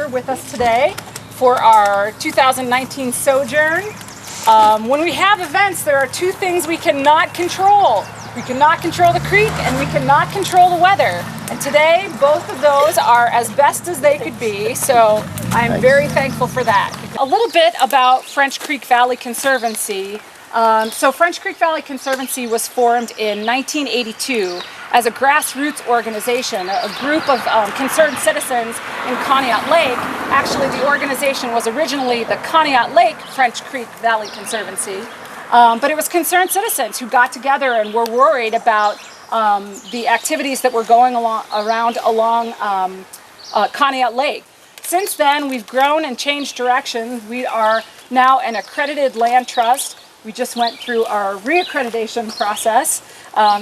here with us today for our 2019 Sojourn. When we have events, there are two things we cannot control. We cannot control the creek and we cannot control the weather. And today, both of those are as best as they could be, so I'm very thankful for that. A little bit about French Creek Valley Conservancy. So French Creek Valley Conservancy was formed in 1982 as a grassroots organization, a group of concerned citizens in Conneaut Lake. Actually, the organization was originally the Conneaut Lake French Creek Valley Conservancy, but it was concerned citizens who got together and were worried about the activities that were going around along Conneaut Lake. Since then, we've grown and changed direction. We are now an accredited land trust. We just went through our reaccreditation process,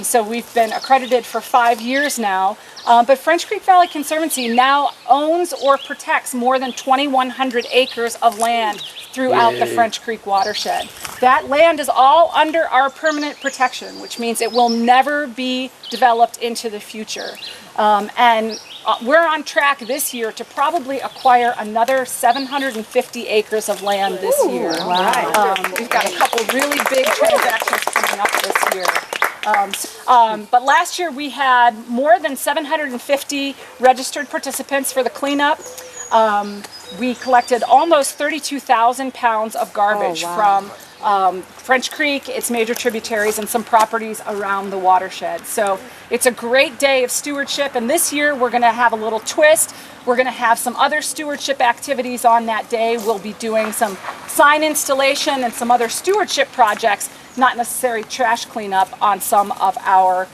so we've been accredited for 5 years now. But French Creek Valley Conservancy now owns or protects more than 2,100 acres of land throughout the French Creek watershed. That land is all under our permanent protection, which means it will never be developed into the future. And we're on track this year to probably acquire another 750 acres of land this year. Wow. We've got a couple really big transactions coming up this year. But last year we had more than 750 registered participants for the cleanup. We collected almost 32,000 pounds of garbage from French Creek, its major tributaries, and some properties around the watershed. So it's a great day of stewardship, and this year we're going to have a little twist. We're going to have some other stewardship activities on that day. We'll be doing some sign installation and some other stewardship projects, not necessarily trash cleanup on some of our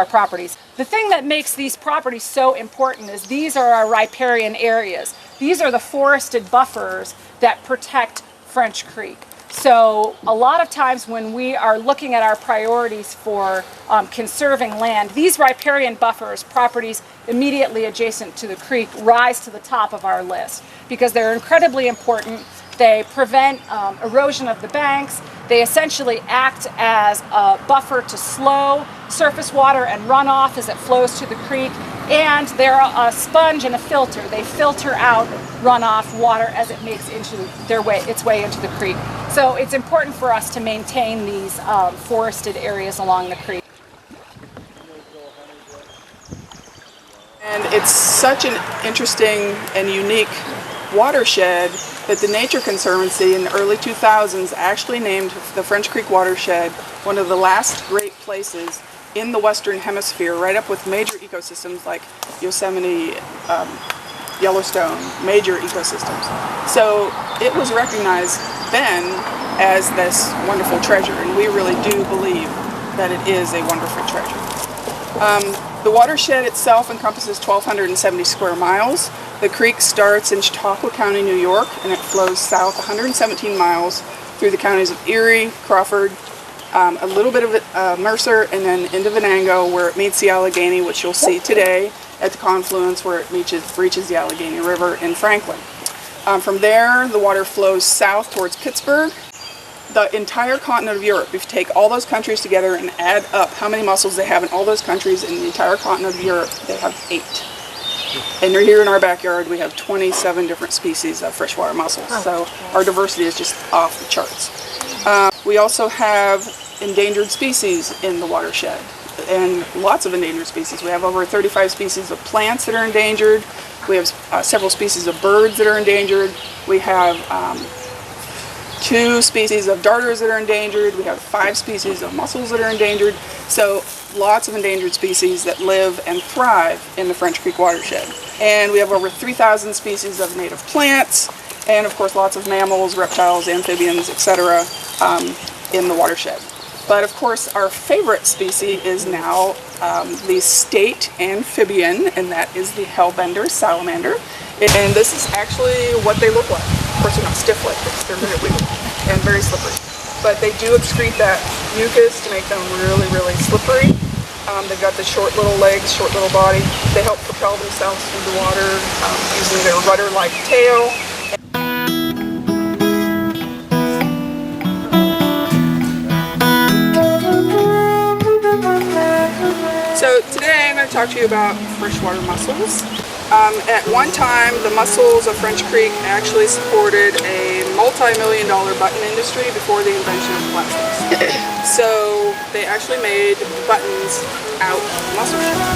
properties. The thing that makes these properties so important is these are our riparian areas. These are the forested buffers that protect French Creek. So a lot of times when we are looking at our priorities for conserving land, these riparian buffers, properties immediately adjacent to the creek, rise to the top of our list because they're incredibly important. They prevent erosion of the banks. They essentially act as a buffer to slow surface water and runoff as it flows to the creek. And they're a sponge and a filter. They filter out runoff water as it makes its way into the creek. So it's important for us to maintain these forested areas along the creek. And it's such an interesting and unique watershed that the Nature Conservancy in the early 2000s actually named the French Creek watershed one of the last great places in the Western Hemisphere, right up with major ecosystems like Yosemite, Yellowstone, major ecosystems. So it was recognized then as this wonderful treasure, and we really do believe that it is a wonderful treasure. The watershed itself encompasses 1,270 square miles. The creek starts in Chautauqua County, New York, and it flows south 117 miles through the counties of Erie, Crawford, a little bit of Mercer, and then into Venango where it meets the Allegheny, which you'll see today at the confluence where it reaches the Allegheny River in Franklin. From there, the water flows south towards Pittsburgh. The entire continent of Europe, if you take all those countries together and add up how many mussels they have in all those countries in the entire continent of Europe, they have 8. And here in our backyard, we have 27 different species of freshwater mussels. So our diversity is just off the charts. We also have endangered species in the watershed, and lots of endangered species. We have over 35 species of plants that are endangered. We have several species of birds that are endangered. We have 2 species of darters that are endangered. We have 5 species of mussels that are endangered. So lots of endangered species that live and thrive in the French Creek watershed. And we have over 3,000 species of native plants, and of course lots of mammals, reptiles, amphibians, etc. In the watershed. But of course our favorite species is now the state amphibian, and that is the hellbender salamander. And this is actually what they look like. Of course they're not stiff like this, they're very wiggly and very slippery. But they do excrete that mucus to make them really, really slippery. They've got the short little legs, short little body. They help propel themselves through the water using their rudder-like tail. So today I'm going to talk to you about freshwater mussels. At one time, the mussels of French Creek actually supported a multi-million-dollar button industry before the invention of plastics. So they actually made buttons out of mussel shells.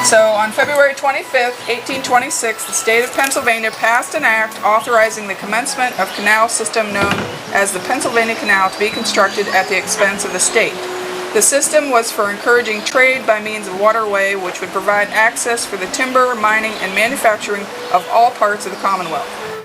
So on February 25th, 1826, the state of Pennsylvania passed an act authorizing the commencement of canal system known as the Pennsylvania Canal to be constructed at the expense of the state. The system was for encouraging trade by means of waterway, which would provide access for the timber, mining, and manufacturing of all parts of the Commonwealth.